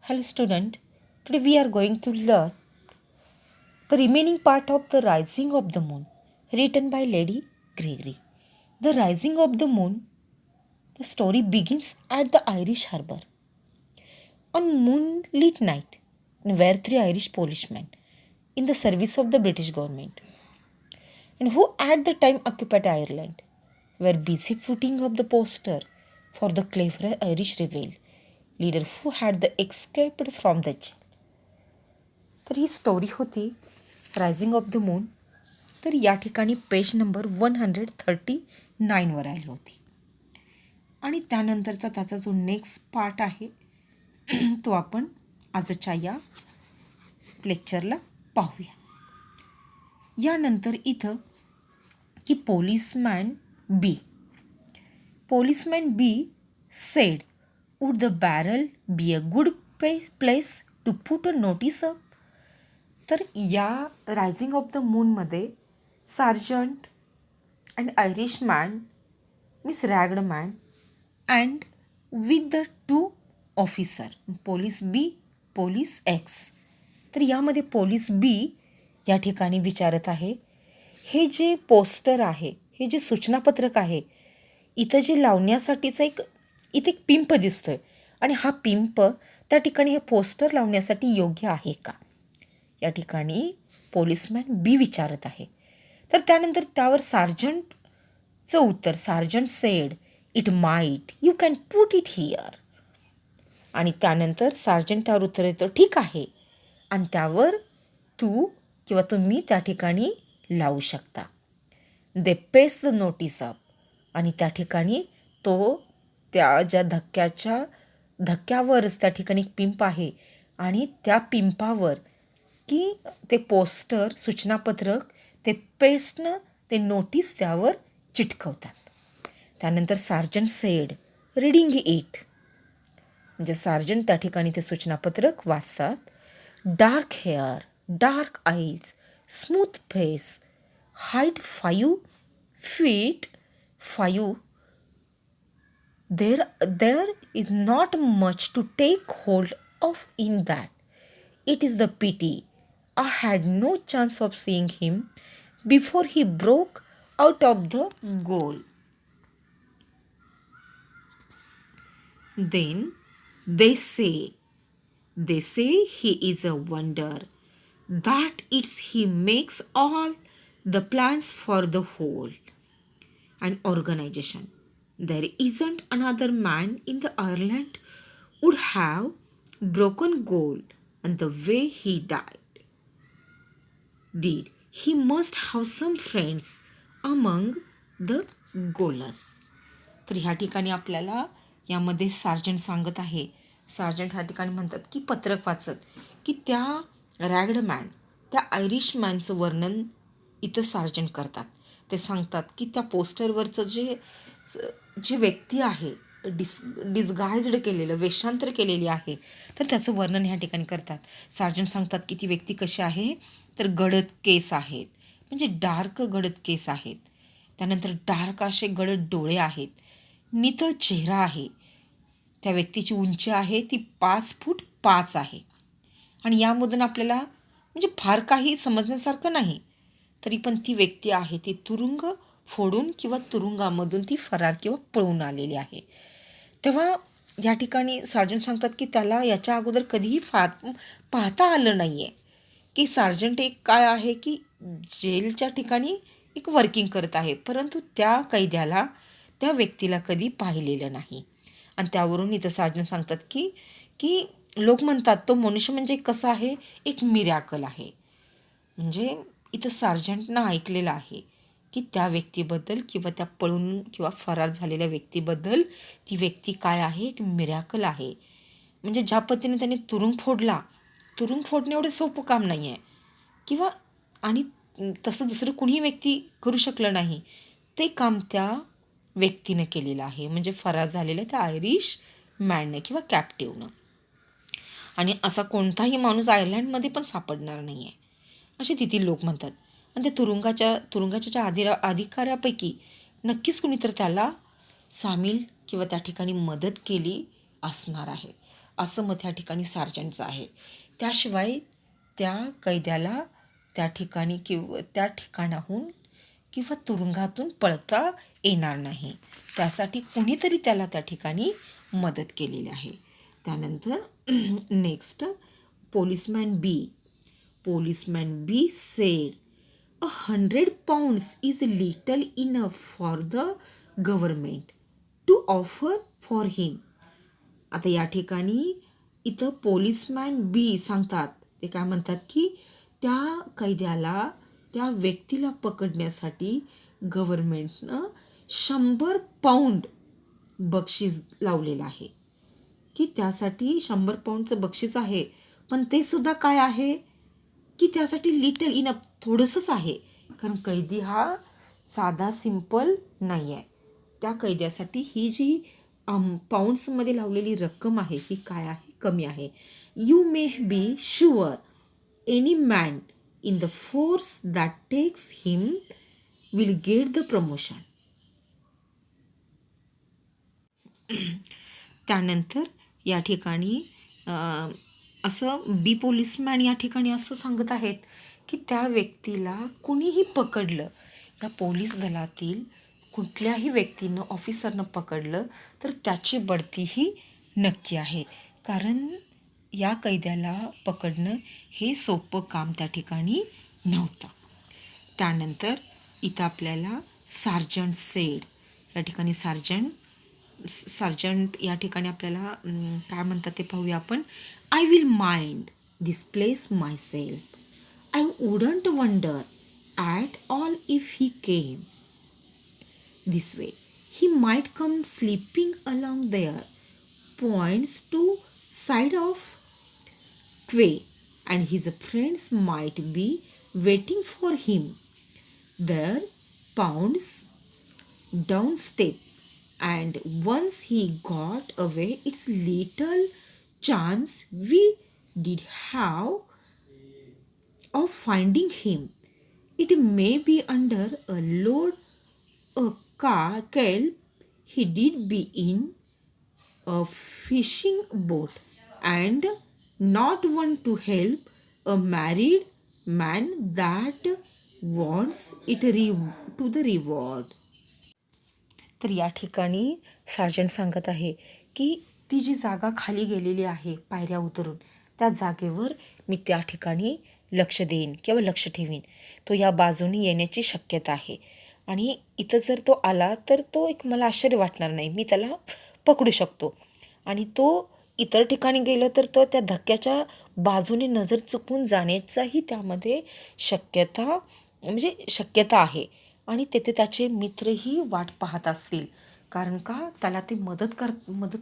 Hello student, today we are going to learn the remaining part of The Rising of the Moon, written by Lady Gregory. The Rising of the Moon, the story begins at the Irish harbour. On moonlit night, were three Irish policemen in the service of the British government, and who at the time occupied Ireland, were busy putting up the poster for the clever Irish rebel leader who had escaped from the jail. तर ही story होती rising of the moon. तर या ठिकाणी page number 139वर आली होती. आणि त्यानंतरचा त्याचा जो नेक्स्ट पार्ट आहे तो आपण आजच्या या लेक्चरला पाहूया. यानंतर इथं की policeman B said would the barrel be a good place to put a notice up. तर या रायझिंग ऑफ द मूनमध्ये sergeant and Irish man miss ragged man and with the two officer police B police X. तर यामध्ये police बी या ठिकाणी विचारत आहे, हे जे पोस्टर आहे, हे जे सूचनापत्रक आहे, इथं जे लावण्यासाठीचा इथे एक पिंप दिसतोय आणि हा पिंप त्या ठिकाणी हे पोस्टर लावण्यासाठी योग्य आहे का, या ठिकाणी पोलिसमॅन बी विचारत आहे. तर त्यानंतर त्यावर सार्जंटचं उत्तर, sergeant said it might you can put it here. आणि त्यानंतर सार्जंट त्यावर उत्तर देतो, ठीक आहे, आणि त्यावर तू किंवा तुम्ही त्या ठिकाणी लावू शकता. दे पेस्ट द नोटीस अप. आणि त्या ठिकाणी तो त्या ज्या धक्क्यावरच त्या ठिकाणी एक पिंप आहे आणि त्या पिंपावर की ते पोस्टर सूचनापत्रक ते पेस्टनं ते नोटीस त्यावर चिटकवतात. त्यानंतर सार्जंट सेड रीडिंग इट, म्हणजे सार्जंट त्या ठिकाणी ते सूचनापत्रक वाचतात. Dark hair, dark eyes, smooth face, height 5 feet 5. There is not much to take hold of in that. It is the pity I had no chance of seeing him before he broke out of the goal. Then they say he is a wonder, that it's he makes all the plans for the whole an organization. There isn't another man in the Ireland would have broken gold and the way he did. He must have some friends among the goalers. तर ह्या ठिकाणी आपल्याला यामध्ये sergeant सांगत आहे, sergeant ह्या ठिकाणी म्हणतात की पत्रक वाचत की त्या रॅग्ड मॅन, त्या आयरिश मॅनचं वर्णन इथं सार्जंट करतात. ते सांगतात की त्या पोस्टरवरचं जे व्यक्ती आहे, डिस्गाइज्ड केलेलं, वेषांतर केलेली आहे, तर त्याचं वर्णन ह्या ठिकाणी करतात. सार्जंट सांगतात की ती व्यक्ती कशी आहे, तर गडद केस आहेत, म्हणजे डार्क गडद केस आहेत. त्यानंतर डार्क असे गडद डोळे आहेत, नितळ चेहरा आहे. त्या व्यक्तीची उंची आहे ती 5'5" आहे. आणि यामधून आपल्याला म्हणजे फार काही समजण्यासारखं नाही, तरी पण ती व्यक्ती आहे ती तुरुंग फोडून किंवा तुरुंगामधून ती फरार किंवा पळून आलेली आहे. तेव्हा या ठिकाणी सार्जंट सांगतात की त्याला याच्या अगोदर कधीही पाहता आलं नाही आहे की सार्जंट एक काय आहे की जेलच्या ठिकाणी एक वर्किंग करत आहे, परंतु त्या कैद्याला, त्या व्यक्तीला कधी पाहिलेलं नाही. आणि त्यावरून इथं सार्जंट सांगतात की लोक म्हणतात तो मनुष्य म्हणजे कसा आहे, एक मिरॅकल आहे. म्हणजे इथं सार्जंटनं ऐकलेलं आहे की त्या व्यक्तीबद्दल किंवा त्या पळून किंवा फरार झालेल्या व्यक्तीबद्दल ती व्यक्ती काय आहे, एक मिरॅकल आहे. म्हणजे ज्या पद्धतीने त्याने तुरुंग फोडणे एवढं सोपं काम नाही आहे किंवा आणि तसं दुसरं कुणीही व्यक्ती करू शकलं नाही, ते काम त्या व्यक्तीनं केलेलं आहे, म्हणजे फरार झालेल्या त्या आयरिश मॅनने किंवा कॅप्टिव्हनं. आणि असा कोणताही माणूस आयर्लंडमध्ये पण सापडणार नाही आहे असे तिथील लोक म्हणतात. आणि ते तुरुंगाच्या अधिकाऱ्यापैकी नक्कीच कुणी तर त्याला सामील किंवा त्या ठिकाणी मदत केली असणार आहे. असं मत ह्या ठिकाणी सार्जंटचं आहे. त्याशिवाय त्या कैद्याला त्या ठिकाणी किंवा त्या ठिकाणाहून किंवा तुरुंगातून पळता येणार नाही. त्यासाठी कुणीतरी त्याला त्या ठिकाणी मदत केलेली आहे. त्यानंतर next policeman B. Policeman B said 100 pounds is little enough for the government to offer for him. आता या ठिकाणी इथं पोलिसमॅन बी सांगतात, ते काय म्हणतात की त्या कैद्याला त्या व्यक्तीला पकडण्यासाठी गव्हर्मेंटनं 100 पाऊंड बक्षीस लावलेलं आहे, की त्यासाठी 100 पाऊंडचं बक्षीस आहे. पण ते सुद्धा काय आहे की त्यासाठी लिटल इनफ, थोडंसंच आहे. कारण कैदी हा साधा सिंपल नाही आहे. त्या कैद्यासाठी ही जी पाऊंड्समध्ये लावलेली रक्कम आहे ही काय आहे, कमी आहे. You may be sure any man in the force that takes him will get the promotion. त्यानंतर या ठिकाणी असं बी पोलिसमॅन या ठिकाणी असं सांगत आहेत की त्या व्यक्तीला कुणीही पकडलं, या पोलीस दलातील कुठल्याही व्यक्तीनं ऑफिसरनं पकडलं तर त्याची बढतीही नक्की आहे. कारण या कैद्याला पकडणं हे सोपं काम त्या ठिकाणी नव्हतं. त्यानंतर इथं आपल्याला सार्जंट सेड, या ठिकाणी सार्जंट या ठिकाणी आपल्याला काय म्हणतात ते पाहूया आपण. I will mind this place my self. I wouldn't wonder at all if he came this way. He might come sleeping along there, points to side of quay, and his friends might be waiting for him there, pounds down step, and once he got away, it's little chance we did have of finding him. It may be under a load, a kelp, he did be in a fishing boat, and not one to help a married man that wants it to the reward. तर या ठिकाणी sergeant सांगत आहे की ती जी जागा खाली गेलेली आहे पायऱ्या उतरून, त्या जागेवर मी त्या ठिकाणी लक्ष देईन किंवा लक्ष ठेवीन. तो या बाजूने येण्याची शक्यता आहे आणि इथं जर तो आला तर तो एक मला आश्चर्य वाटणार नाही, मी त्याला पकडू शकतो. आणि तो इतर ठिकाणी गेलं तर तो त्या धक्क्याच्या बाजूने नजर चुकवून जाण्याचाही त्यामध्ये शक्यता आहे. आणि तेथे त्याचे मित्रही वाट पाहत असतील, कारण का त्याला ते मदत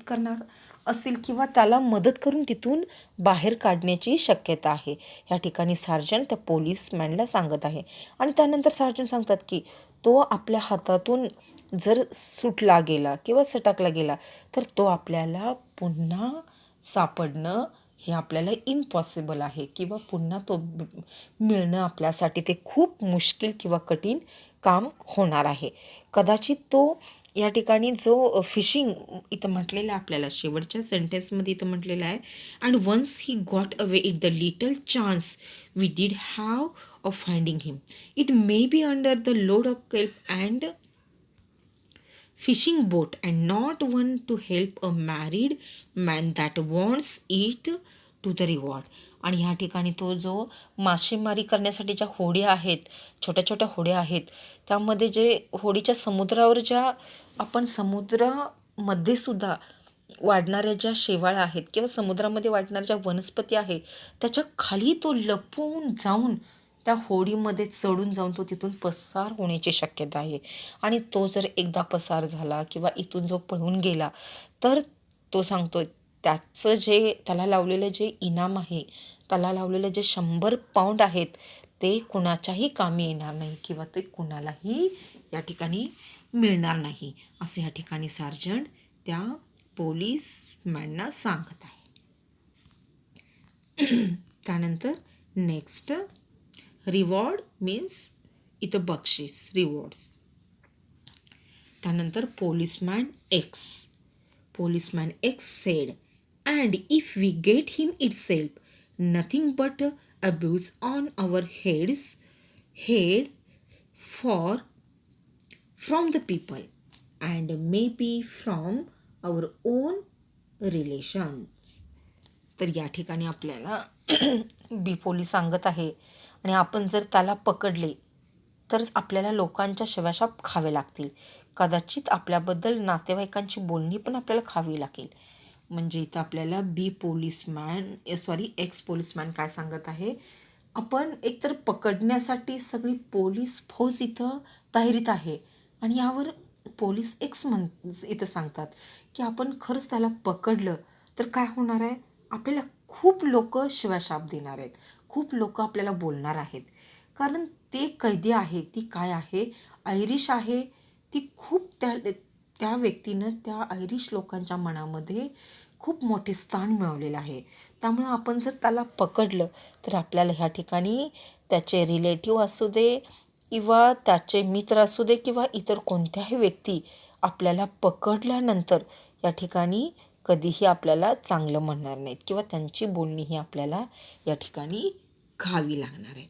करणार असतील किंवा त्याला मदत करून तिथून बाहेर काढण्याची शक्यता आहे. ह्या ठिकाणी सार्जंट त्या पोलिसमॅनला सांगत आहे. आणि त्यानंतर सार्जंट सांगतात की तो आपल्या हातातून जर सुटला गेला किंवा सटकला गेला तर तो आपल्याला पुन्हा सापडणं हे आपल्याला इम्पॉसिबल आहे, किंवा पुन्हा तो मिळणं आपल्यासाठी ते खूप मुश्किल किंवा कठीण काम होणार आहे. कदाचित तो या ठिकाणी जो फिशिंग इथं म्हटलेलं आपल्याला शेवटच्या सेंटेन्समध्ये इथं म्हटलेलं आहे, and once he got away it the little chance we did have of finding him. It may be under the load of kelp and fishing boat, and not one to help a married man that wants it to the reward. आणि ह्या ठिकाणी तो जो मासेमारी करण्यासाठी ज्या होड्या आहेत, छोट्या छोट्या होड्या आहेत, त्यामध्ये जे होडीच्या समुद्रावर ज्या आपण समुद्रामध्ये सुद्धा वाढणाऱ्या ज्या शेवाळ्या आहेत किंवा समुद्रामध्ये वाढणाऱ्या ज्या वनस्पती आहेत, त्याच्या खाली तो लपून जाऊन त्या होडीमध्ये चढून जाऊन तो तिथून पसार होण्याची शक्यता आहे. आणि तो जर एकदा पसार झाला किंवा इथून जो पळून गेला तर तो सांगतो त्याचं जे त्याला लावलेलं जे इनाम आहे, त्याला लावलेलं जे 100 पाऊंड आहेत ते कुणाच्याही कामी येणार नाही किंवा ते कुणालाही या ठिकाणी मिळणार नाही, असे या ठिकाणी सार्जंट त्या पोलीसमॅनना सांगत आहे. त्यानंतर नेक्स्ट रिवॉर्ड मीन्स इथं बक्षीस, रिवॉर्ड्स. त्यानंतर policeman x sed and if we get him itself, nothing but abuse on our head for from the people and maybe from our own relations. तर या ठिकाणी आपल्याला बी पोलीस सांगत आहे आणि आपण जर त्याला पकडले तर आपल्याला लोकांच्या शिव्याशाप खावे लागतील. कदाचित आपल्याबद्दल नातेवाईकांची बोलणी पण आपल्याला खावी लागेल. म्हणजे इथं आपल्याला एक्स पोलीसमॅन काय सांगत आहे, आपण एकतर पकडण्यासाठी सगळी पोलीस फौज इथं तयारीत आहे आणि यावर पोलीस इथं सांगतात की आपण खरंच त्याला पकडलं तर काय होणार आहे, आपल्याला खूप लोक शिव्याशाप देणार आहेत, खूप लोक आपल्याला बोलणार आहेत. कारण ते कैदी आहे, ती काय आहे, आयरिश आहे. ती खूप त्या व्यक्तीनं त्या आयरिश लोकांच्या मनामध्ये खूप मोठे स्थान मिळवलेलं आहे. त्यामुळं आपण जर त्याला पकडलं तर आपल्याला ह्या ठिकाणी त्याचे रिलेटिव्ह असू दे किंवा त्याचे मित्र असू दे किंवा इतर कोणत्याही व्यक्ती आपल्याला पकडल्यानंतर या ठिकाणी कधीही आपल्याला चांगलं म्हणणार नाहीत किंवा त्यांची बोलणीही आपल्याला या ठिकाणी खावी लागणार आहे.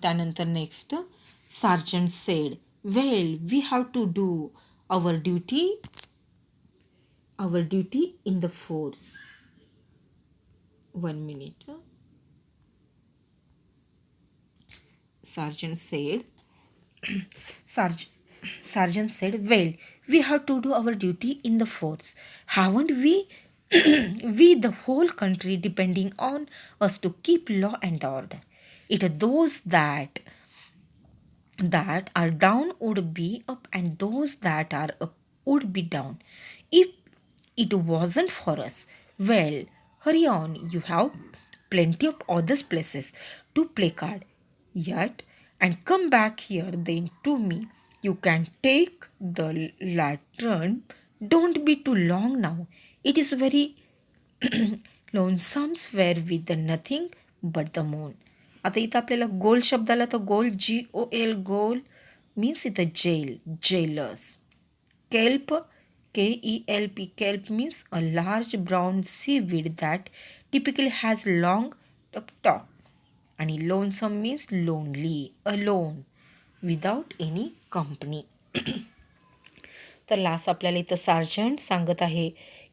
त्यानंतर next sergeant said, well we have to do our duty in the force. 1 minute. Sergeant said, well, we have to do our duty in the force. Haven't we? We, the whole country, depending on us to keep law and order. It those that are down would be up, and those that are up would be down. If it wasn't for us, well, hurry on. You have plenty of other places to play card yet, and come back here then to me. You can take the lantern. Don't be too long now. It is very lonesome where with the nothing but the moon. आता इथं आपल्याला गोल शब्दाला तर गोल GOL गोल means इथं jealous. Kelp KELP kelp means a large brown seaweed that typically has long top. आणि lonesome means lonely, alone, without any company. तर last आपल्याला इथं सार्जंट सांगत आहे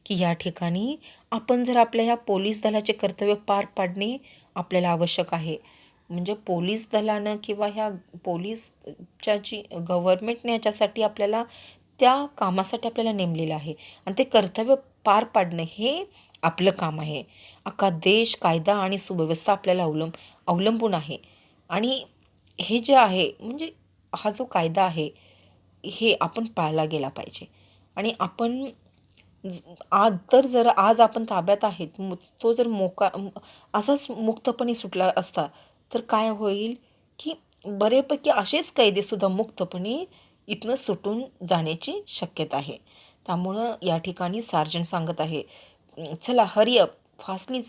की या ठिकाणी आपण जर आपल्या ह्या पोलीस दलाचे कर्तव्य पार पाडणे आपल्याला आवश्यक आहे. म्हणजे पोलीस दलानं किंवा ह्या पोलीसच्या जी गव्हर्नमेंटने याच्यासाठी आपल्याला त्या कामासाठी आपल्याला नेमलेलं आहे आणि ते कर्तव्य पार पाडणं हे आपलं काम आहे. अख्खा देश कायदा आणि सुव्यवस्था आपल्याला अवलंबून आहे आणि हे जे आहे म्हणजे हा जो कायदा आहे हे आपण पाळला गेला पाहिजे. आणि आपण आज आपण ताब्यात आहेत, तो जर असाच मुक्तपणे सुटला असता तर काय होईल की बरेपैकी असेच कैदीसुद्धा मुक्तपणे इथनं सुटून जाण्याची शक्यता आहे. त्यामुळं या ठिकाणी सार्जंट सांगत आहे, चला हरी अप, फास्टली,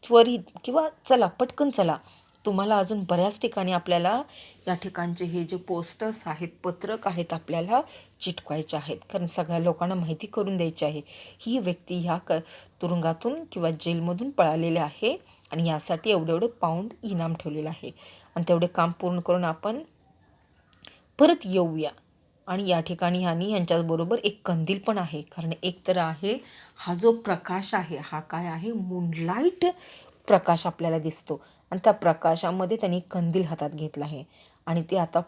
त्वरित किंवा चला पटकन चला. तुम्हाला अजून बऱ्याच ठिकाणी आपल्याला या ठिकाणचे हे जे पोस्टर्स आहेत, पत्रक आहेत, आपल्याला चिटकवायचे आहेत. कारण सगळ्या लोकांना माहिती करून द्यायची आहे ही व्यक्ती ह्या तुरुंगातून किंवा जेलमधून पळालेली आहे आणि यासाठी एवढं पाऊंड इनाम ठेवलेलं आहे आणि तेवढे काम पूर्ण करून आपण परत येऊया. आणि या ठिकाणी यांच्याबरोबर एक कंदील पण आहे. कारण एक तर आहे हा जो प्रकाश आहे हा काय आहे, मूनलाईट प्रकाश आपल्याला दिसतो आणि त्या प्रकाशामध्ये त्यांनी कंदील हातात घेतला आहे आणि ते आता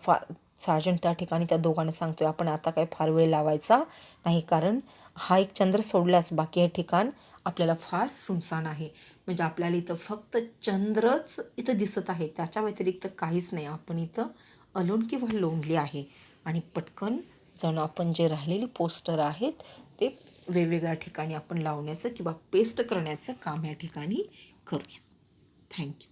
सार्जंट त्या ठिकाणी त्या दोघांना सांगतोय आपण आता काय फार वेळ लावायचा नाही, कारण हा एक चंद्र सोडल्यास बाकी हे ठिकाण आपल्याला फार सुनसान आहे. म्हणजे आपल्याला इथं फक्त चंद्रच इथं दिसत आहे, त्याच्या व्यतिरिक्त काहीच नाही. आपण इथं अलोन किंवा लोनली आहे आणि पटकन जाऊन आपण जे राहिलेली पोस्टर आहेत ते वेगवेगळ्या ठिकाणी आपण लावण्याचं किंवा पेस्ट करण्याचं काम या ठिकाणी करूया. थँक्यू.